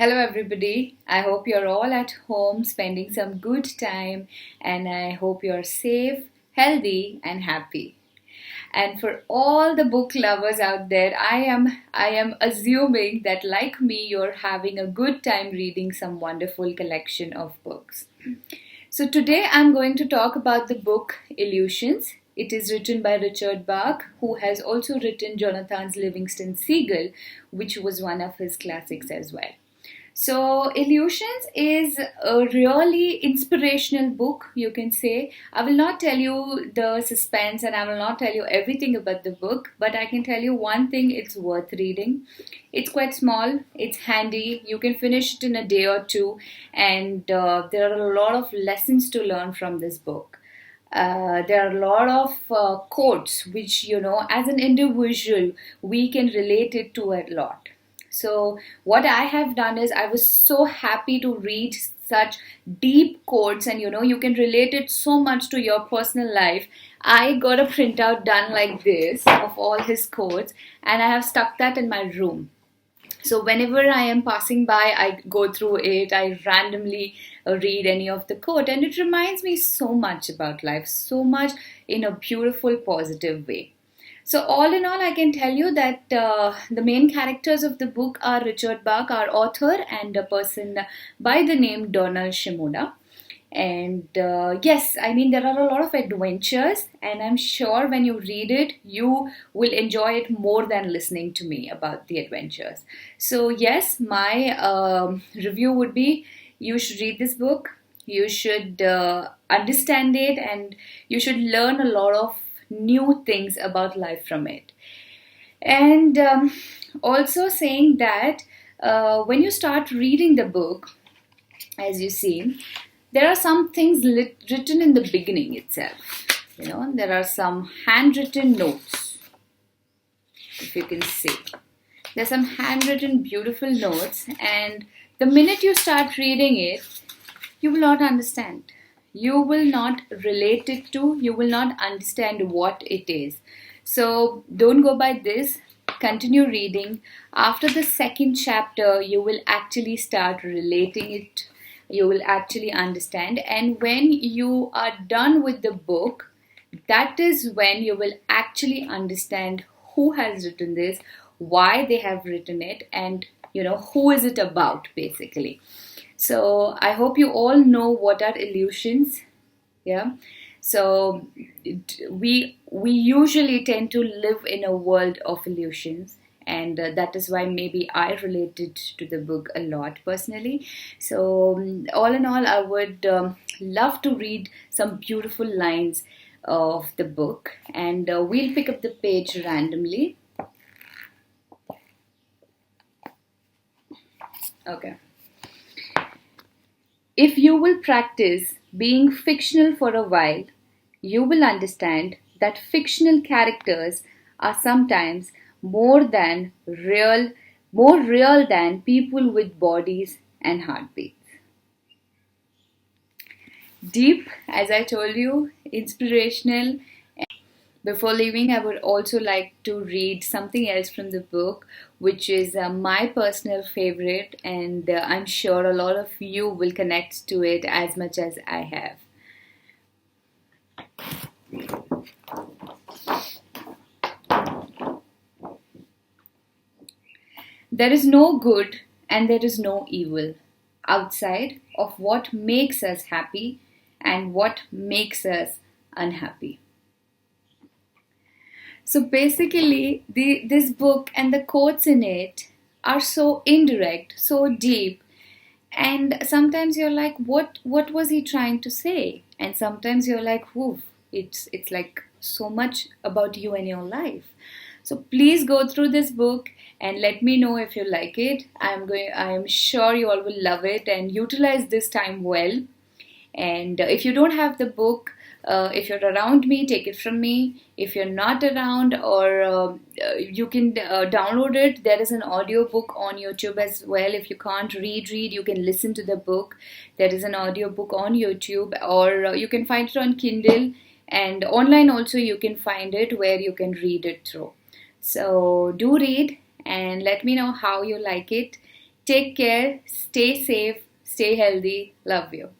Hello, everybody. I hope you're all at home spending some good time, and I hope you're safe, healthy, and happy. And for all the book lovers out there, I am assuming that like me, you're having a good time reading some wonderful collection of books. So today I'm going to talk about the book Illusions. It is written by Richard Bach, who has also written Jonathan's Livingston Seagull, which was one of his classics as well. So, Illusions is a really inspirational book, you can say. I will not tell you the suspense and I will not tell you everything about the book, but I can tell you one thing, it's worth reading. It's quite small, it's handy, you can finish it in a day or two, and there are a lot of lessons to learn from this book. There are a lot of quotes which, as an individual, we can relate it to a lot. So, what I have done is I was so happy to read such deep quotes, and you can relate it so much to your personal life. I got a printout done like this of all his quotes, and I have stuck that in my room. So whenever I am passing by, I go through it, I randomly read any of the quote, and it reminds me so much about life, so much in a beautiful, positive way. So all in all, I can tell you that the main characters of the book are Richard Bach, our author, and a person by the name Donald Shimoda. And yes, I mean, there are a lot of adventures, and I'm sure when you read it, you will enjoy it more than listening to me about the adventures. So, yes, my review would be you should read this book, you should understand it, and you should learn a lot of new things about life from it. And also saying that when you start reading the book, as you see, there are some things written in the beginning itself. There are some handwritten notes, if you can see. There's some handwritten beautiful notes, and the minute you start reading it, you will not understand. You will not relate it to, you will not understand what it is. So don't go by this. Continue reading. After the second chapter, you will actually start relating it. You will actually understand. And when you are done with the book, that is when you will actually understand who has written this, why they have written it, and who is it about, basically. So I hope you all know what are illusions. Yeah. So we usually tend to live in a world of illusions, and that is why maybe I related to the book a lot personally. So all in all, I would love to read some beautiful lines of the book, and we'll pick up the page randomly. Okay. If you will practice being fictional for a while, you will understand that fictional characters are sometimes more real than people with bodies and heartbeats. Deep, as I told you, inspirational. Before leaving, I would also like to read something else from the book, which is my personal favorite, and I'm sure a lot of you will connect to it as much as I have. There is no good and there is no evil outside of what makes us happy and what makes us unhappy. So basically, this book and the quotes in it are so indirect, so deep, and sometimes you're like, what was he trying to say? And sometimes you're like, woof, it's like so much about you and your life. So please go through this book and let me know if you like it. I am sure you all will love it and utilize this time well. And if you don't have the book, if you're around me, take it from me. If you're not around, or you can download it. There is an audio book on YouTube as well. If you can't read, you can listen to the book. There is an audio book on YouTube, or you can find it on Kindle, and online also you can find it where you can read it through. So do read and let me know how you like it. Take care, stay safe, stay healthy. Love you.